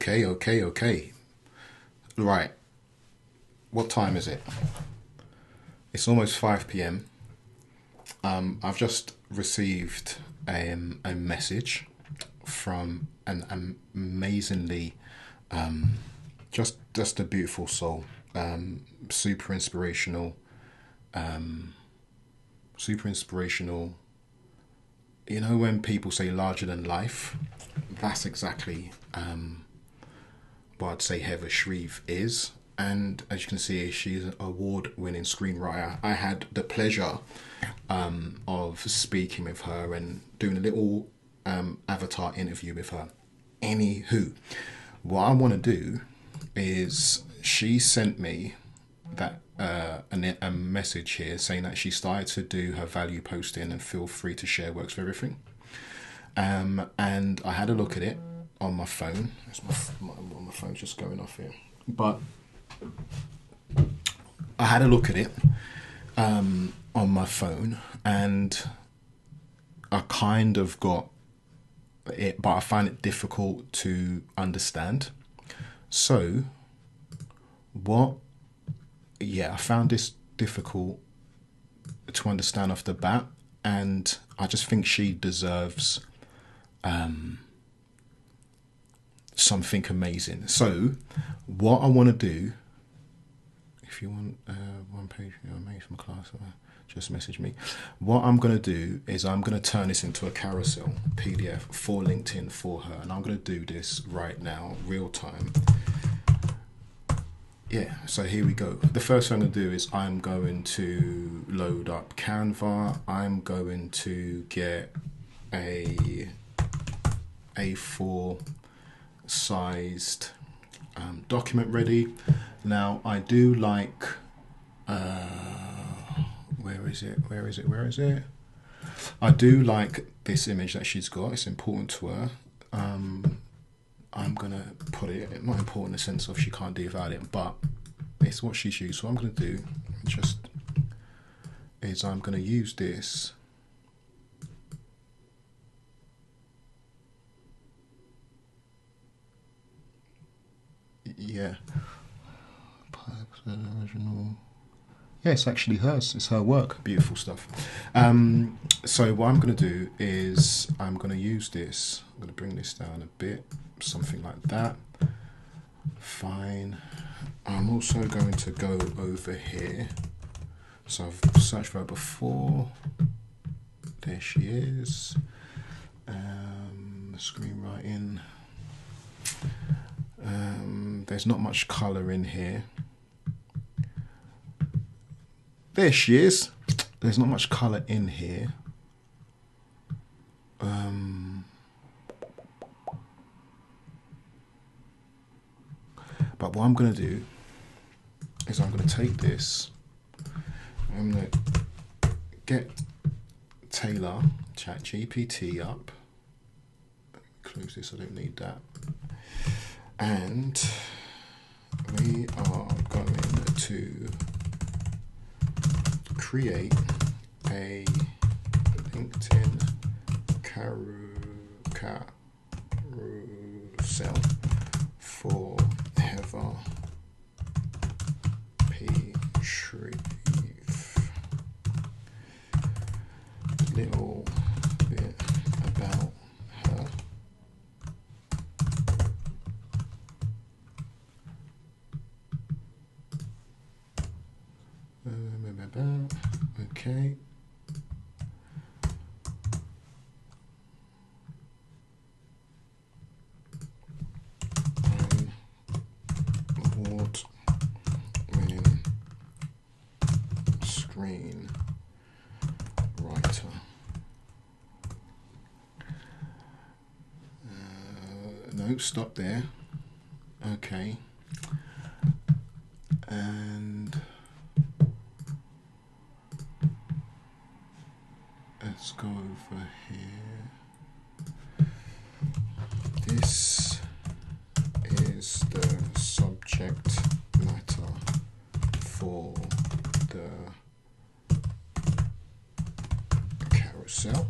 Okay. Right. What time is it? It's almost 5 p.m. I've just received a message from an amazingly, just a beautiful soul, super inspirational, super inspirational. You know, when people say larger than life, that's exactly what I'd say Heather Shreve is. And as you can see, she's an award-winning screenwriter. I had the pleasure of speaking with her and doing a little avatar interview with her. Anywho, what I want to do is she sent me that a message here saying that she started to do her value posting and feel free to share works for everything. And I had a look at it on my phone. My phone's just going off here. But I had a look at it on my phone and I kind of got it, but I find it difficult to understand. So, I found this difficult to understand off the bat, and I just think she deserves something amazing. So, what I want to do, if you want one page, amazing class, just message me. What I'm going to do is I'm going to turn this into a Carousel PDF for LinkedIn for her, and I'm going to do this right now, real time. Yeah, so here we go. The first thing I'm going to do is I'm going to load up Canva. I'm going to get a A4 sized document ready. Now I do like where is it? I do like this image that she's got. It's important to her. I'm gonna put it, not important in the sense of she can't do without it, but it's what she's used. So what I'm gonna do is I'm gonna use this. Yeah. Yeah, it's actually hers. It's her work. Beautiful stuff. So what I'm going to do is I'm going to use this. I'm going to bring this down a bit, something like that. Fine. I'm also going to go over here. So I've searched for her before. There she is. Screenwriting. There's not much colour in here. There she is. There's not much colour in here. But what I'm going to do is I'm going to take this. I'm going to get Taylor ChatGPT up. Close this, I don't need that. And we are going to create a LinkedIn carousel for Heather P. Shreve. Little bit about her. Okay. Award-winning screen writer. No, stop there. Okay. And let's go over here. This is the subject matter for the carousel.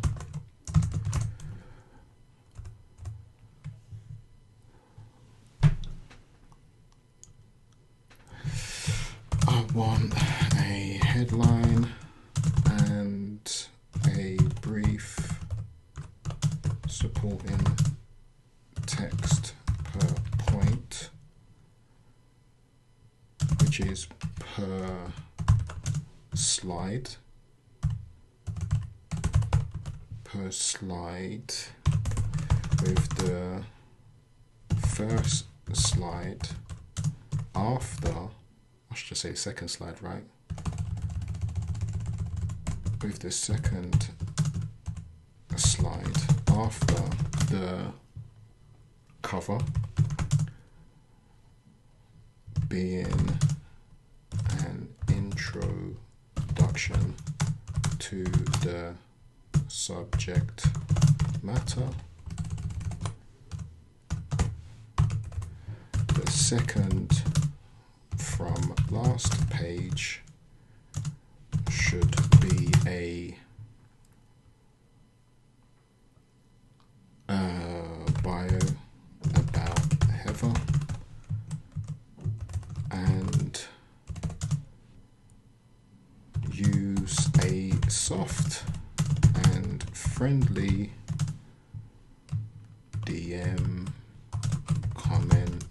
want a headline and a brief supporting text per point, which is per slide. With the first slide after, I should just say second slide, right? With the second slide after the cover being an introduction to the subject matter. The second from last page should be a bio about Heather, and use a soft and friendly DM comment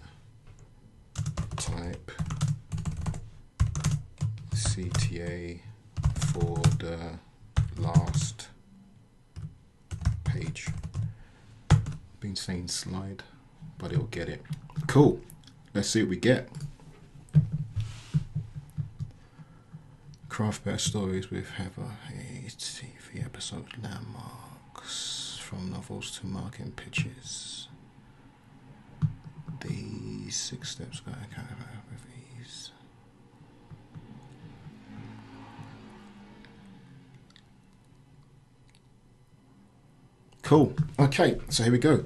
type CTA for the last page. Been saying slide, but it'll get it. Cool. Let's see what we get. Craft better stories with Heather. A TV episode landmarks from novels to marketing pitches. The 6 steps guide kind of with ease. Cool. Okay, so here we go.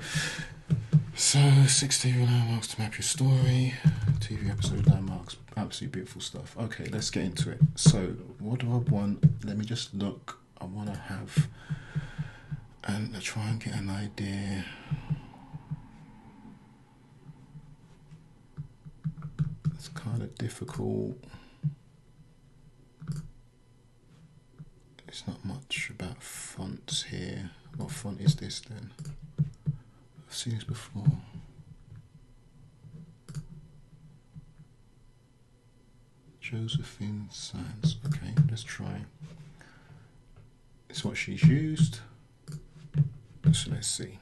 So 6 TV landmarks to map your story. TV episode landmarks. Absolutely beautiful stuff. Okay, let's get into it. So what do I want? Let me just look. I want to have and try and get an idea. It's kind of difficult. It's not much about fonts here. What font is this then? I've seen this before. Josephine Sands. Okay, let's try. It's what she's used. So let's see.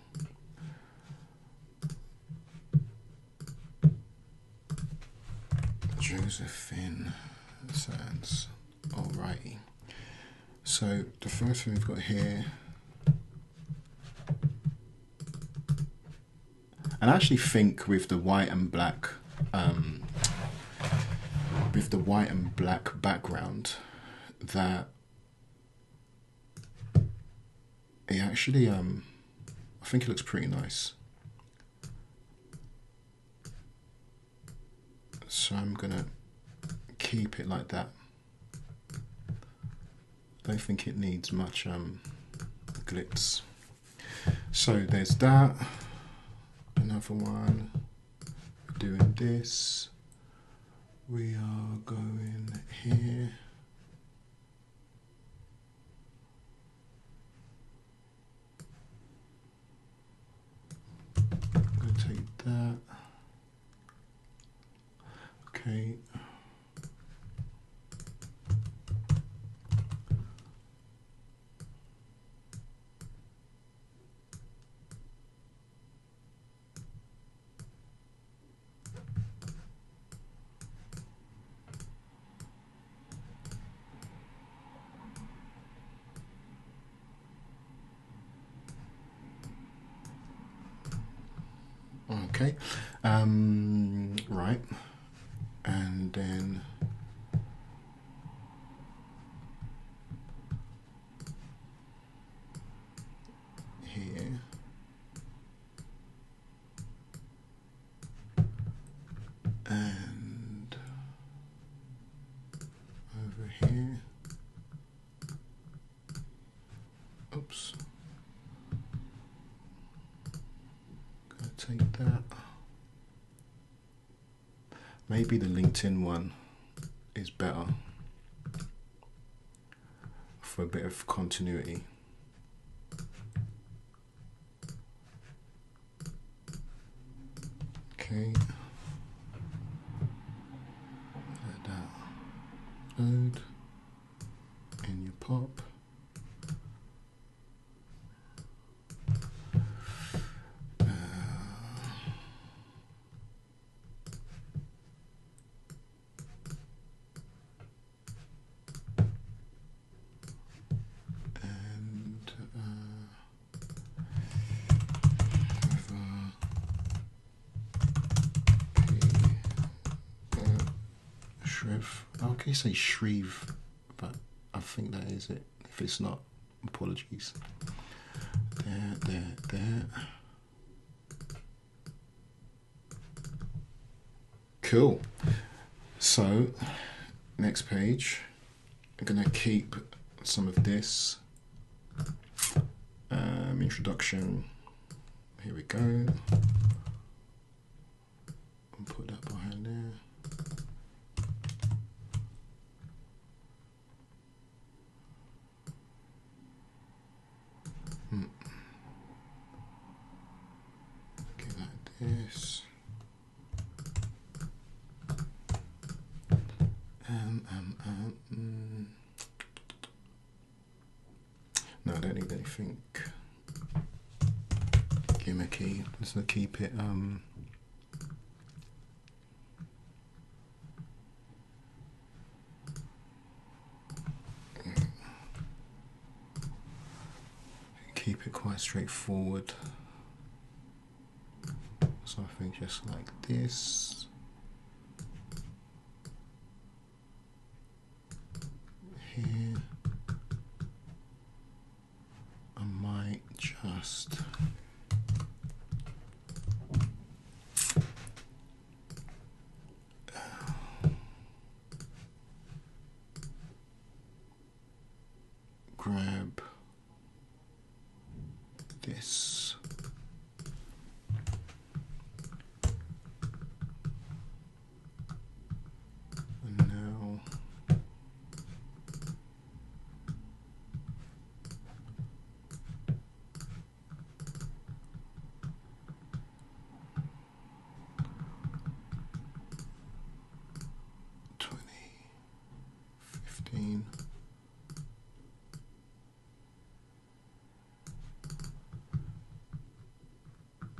Josephine Sands. Alrighty. So the first thing we've got here, and I actually think with the white and black, background, that it actually, I think it looks pretty nice. So I'm gonna keep it like that. I don't think it needs much glitz. So there's that. Another one. Doing this. We are going here. I'm going to take that. Okay. Okay, right, and then here, and over here. Oops. Gonna take that. Maybe the LinkedIn one is better for a bit of continuity. Okay, let that load in your pop. Okay, say Shreve, but I think that is it. If it's not, apologies. There. Cool. So, next page, I'm gonna keep some of this. Introduction. Here we go. And put that behind there. Okay, like this. No, I don't need anything gimmicky. Just gonna keep it quite straightforward. So I think just like this. Here. I might just grab this. And now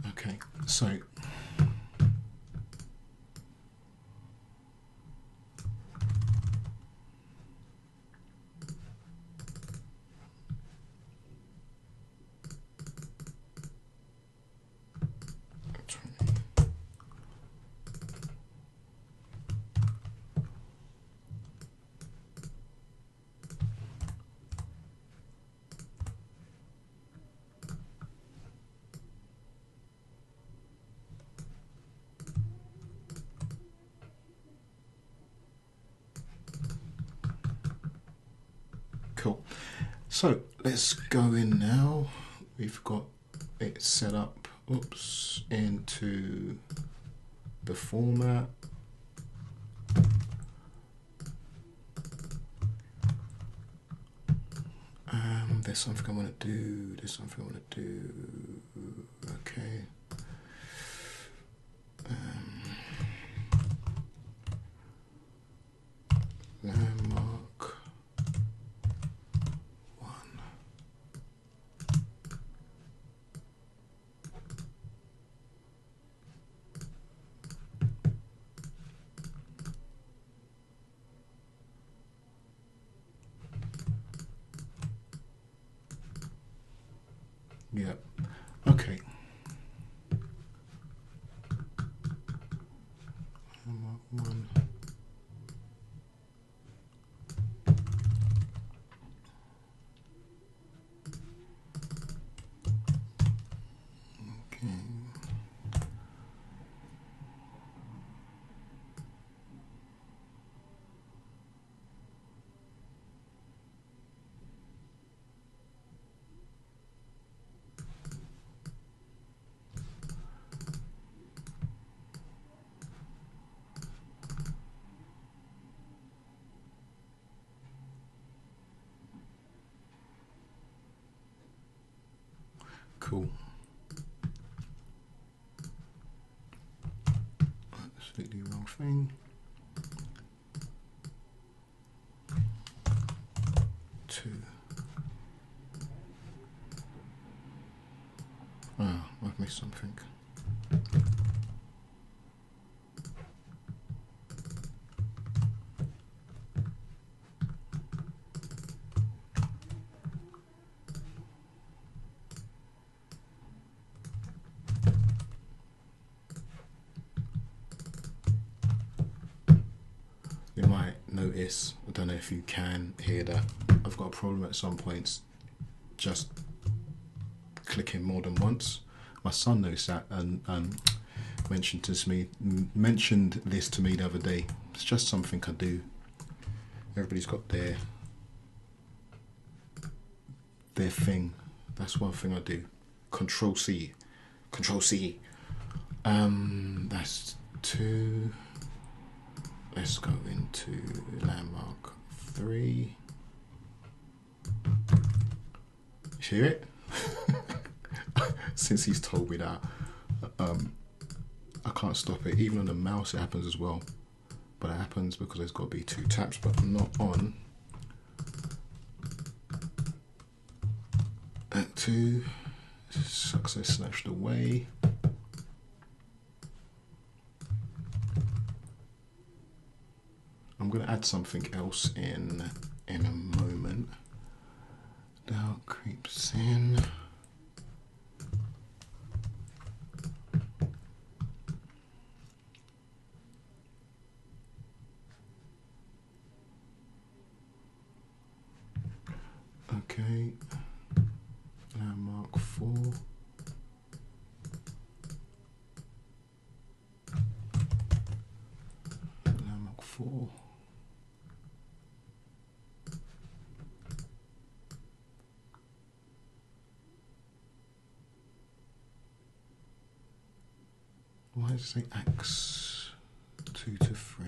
okay, so cool. So let's go in now. We've got it set up, into the format. There's something I want to do. Okay. Landmark 1. Yeah. Okay. Landmark 1. Cool. Absolutely wrong thing. 2. Oh, I've missed something. You might notice, I don't know if you can hear that, I've got a problem at some points just clicking more than once. My son knows that and mentioned this to me the other day. It's just something I do. Everybody's got their thing. That's one thing I do. Control C. That's 2. Let's go into landmark 3. You hear it? Since he's told me that, I can't stop it. Even on the mouse it happens as well. But it happens because there's got to be 2 taps, but I'm not on. At 2, success snatched away. I'm going to add something else in a moment. Doubt creeps in. Okay, landmark 4. Landmark 4. Why does it say X 2 to 3?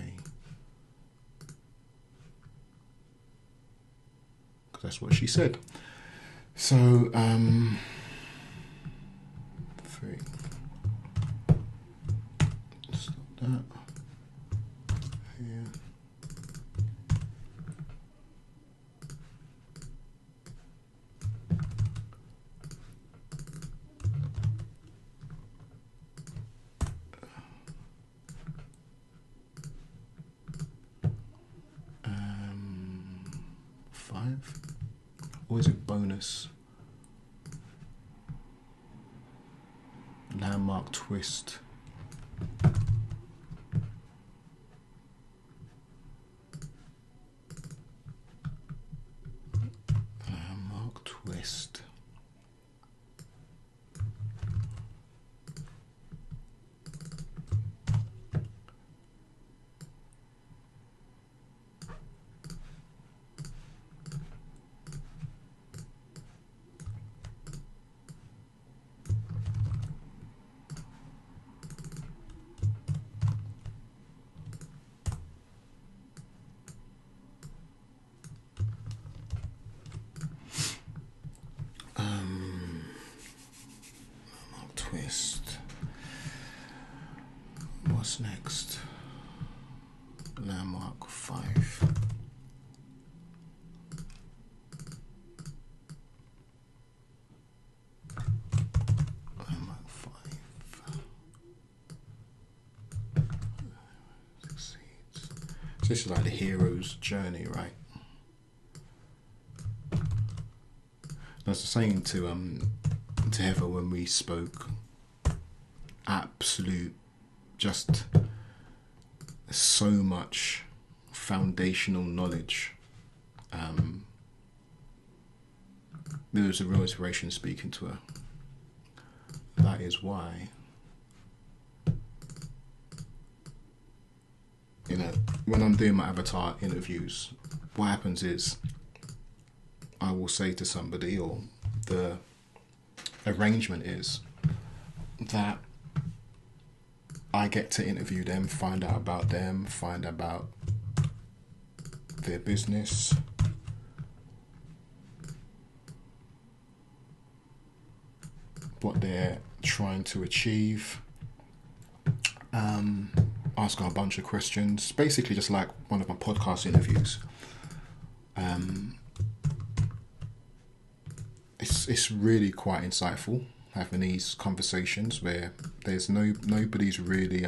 Because that's what she said. So, 3. Stop that. Here. Or is it bonus? Landmark twist. Landmark twist. Twist. What's next? Landmark 5. Landmark 5. Succeeds. So this is like the hero's journey, right? I was saying to Heather when we spoke, absolute, just so much foundational knowledge. There was a real inspiration speaking to her. That is why, you know, when I'm doing my avatar interviews, what happens is I will say to somebody, or the arrangement is that I get to interview them, find out about them, find about their business, what they're trying to achieve. Ask her a bunch of questions, basically just like one of my podcast interviews. It's really quite insightful having these conversations where there's nobody's really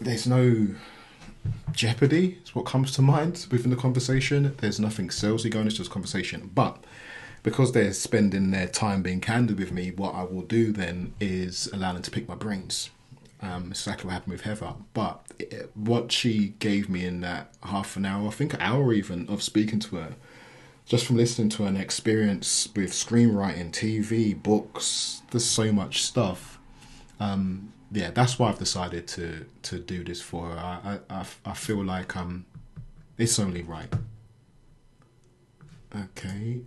there's no jeopardy is what comes to mind within the conversation. There's nothing salesy going, it's just conversation. But because they're spending their time being candid with me, what I will do then is allow them to pick my brains. Exactly what happened with Heather. But what she gave me in that half an hour, I think an hour even, of speaking to her, just from listening to an experience with screenwriting, TV, books, there's so much stuff. Yeah, that's why I've decided to do this for her. I feel like it's only right. Okay.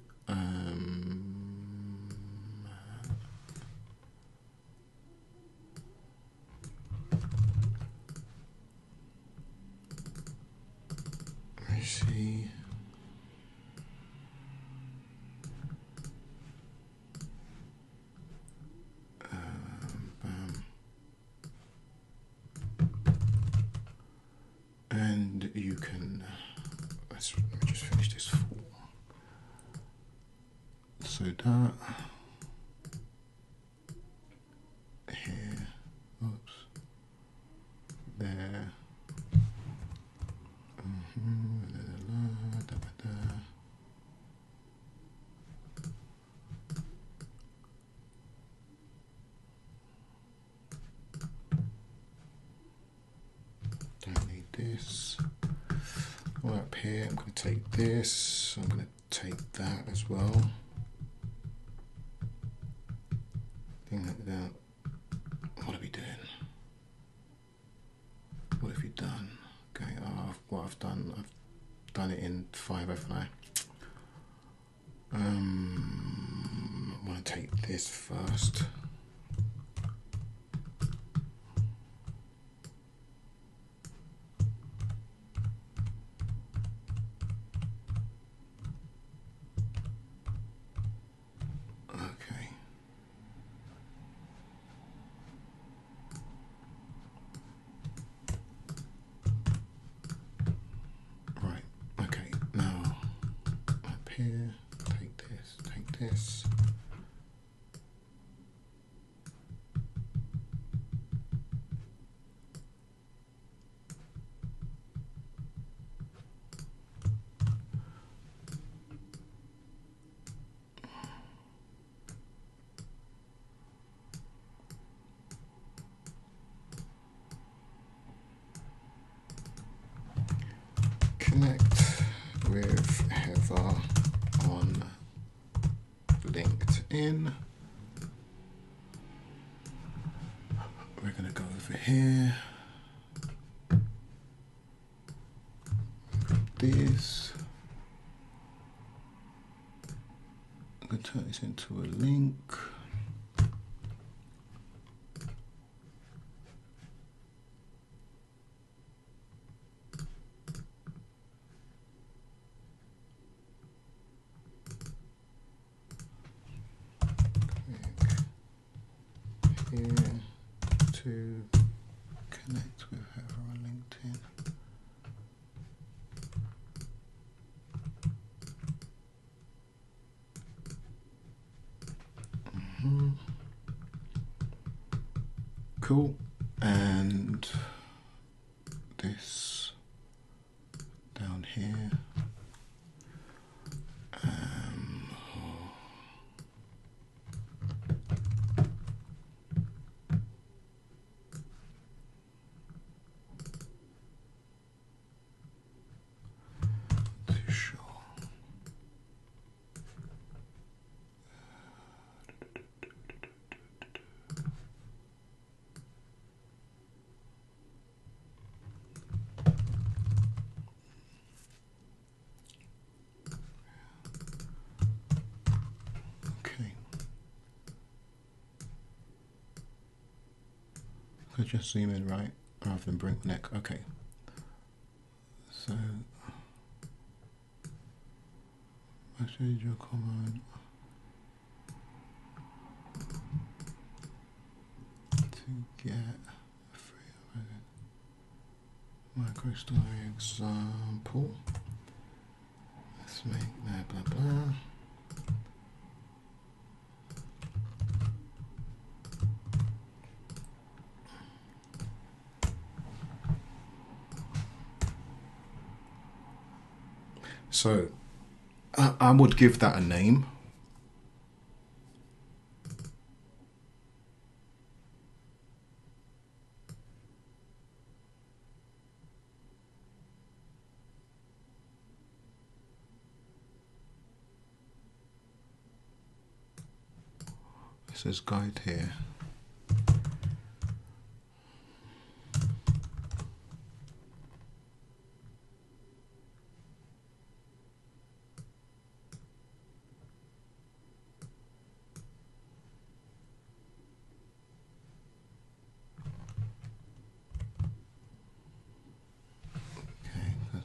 I see. And you can. Let me just finish this form. So that here, oops, there. Don't need this. All up here, I'm going to take this. I'm going to take that as well. Thing like that. What are we doing? What have you done? Okay, what I've done it in 5, haven't I? I want to take this first. Okay. Right. Okay. Now up here, take this, take this. Connect with Heather on LinkedIn. We're going to go over here. This. I'm going to turn this into a link. Here to connect with Heather on LinkedIn. Cool. And this down here. Sure. Okay. Could just zoom in, right, rather than bring the neck. Okay. So Message or comment to get a free micro story example. Let's make that blah blah. So I would give that a name. It says guide here.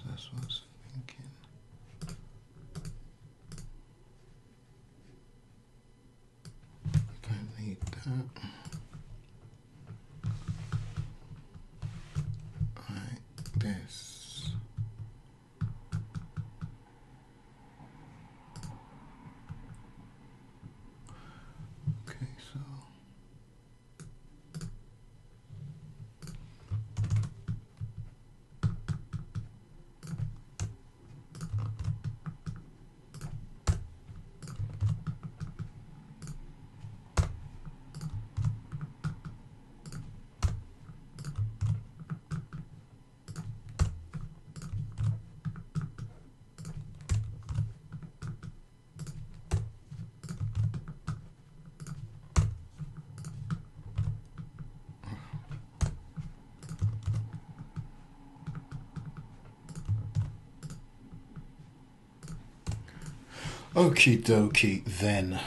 That's what I was thinking. Don't need that. Right, this. Okay, so. Okie dokie then.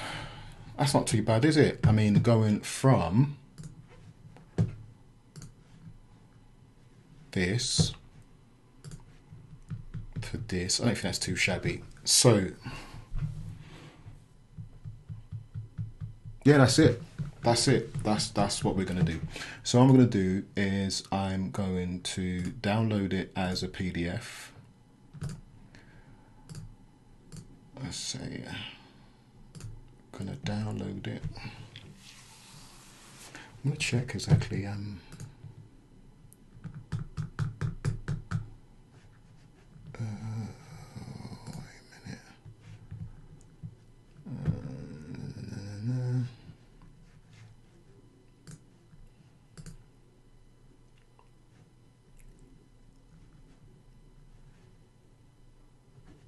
That's not too bad, is it? I mean, going from this to this, I don't think that's too shabby. So, yeah, that's it. That's it. That's what we're going to do. So what I'm going to do is I'm going to download it as a PDF. Let's say, gonna download it. I'm gonna check exactly. Wait a minute.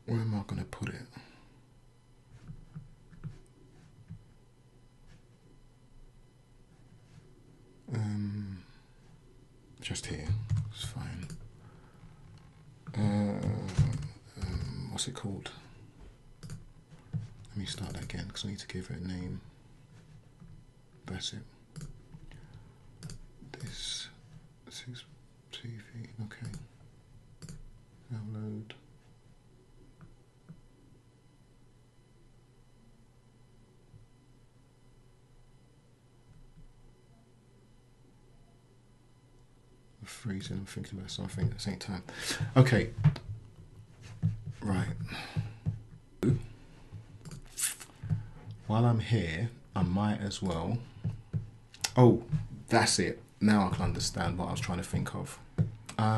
Where am I gonna put it? Just here, it's fine. What's it called? Let me start that again because I need to give it a name. That's it. This 6 TV, okay. Download. Freezing, I'm thinking about something at the same time. Okay, right. While I'm here, I might as well. Oh, that's it. Now I can understand what I was trying to think of. I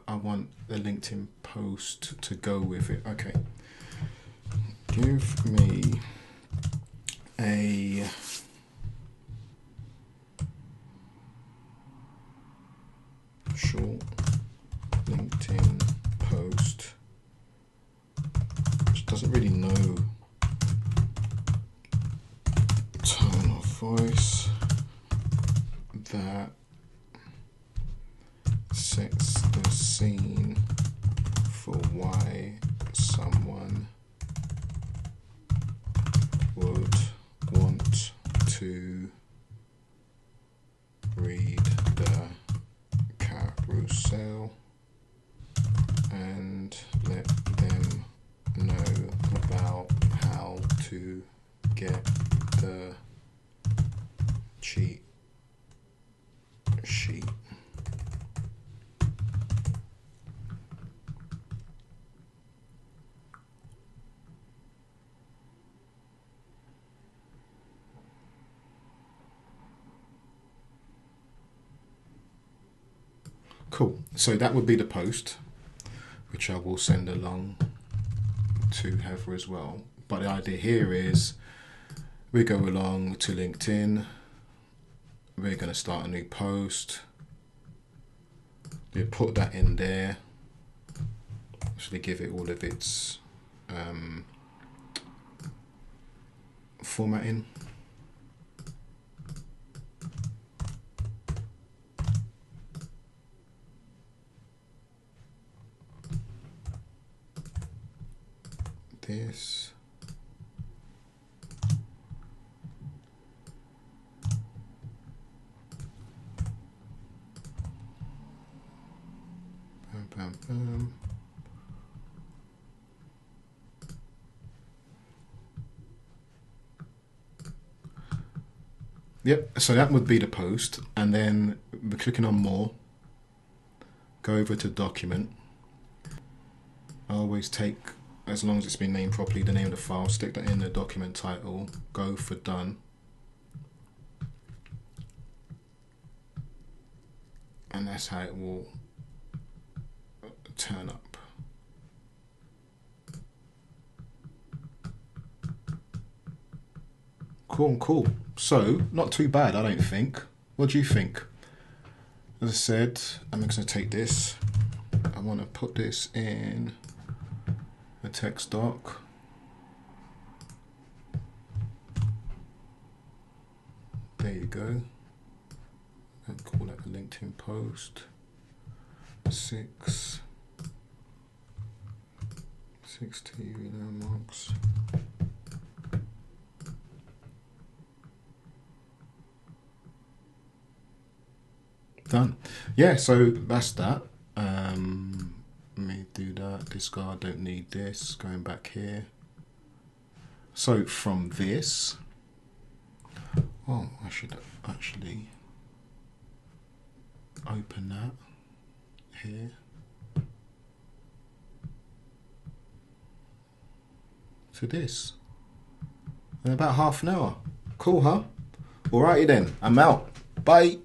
want the LinkedIn post to go with it. Okay. Give me a short LinkedIn post, which doesn't really know tone of voice, that sets the scene for why someone would want to read the Carousel get the cheat sheet. Cool. So that would be the post, which I will send along to Heather as well. But the idea here is we go along to LinkedIn. We're going to start a new post. We put that in there. Actually, give it all of its formatting. This. Bam, bam, bam. Yep, so that would be the post, and then we're clicking on more, go over to document. I always take, as long as it's been named properly, the name of the file, stick that in the document title, go for done. And that's how it will turn up. Cool, cool. So, not too bad, I don't think. What do you think? As I said, I'm just going to take this. I want to put this in a text doc. There you go. And call that a LinkedIn post. 6 TV landmarks. Done. Yeah, so that's that. Let me do that. Discard, don't need this. Going back here. So from this, oh, I should actually open that here. To this. In about half an hour. Cool, huh? Alrighty then, I'm out. Bye.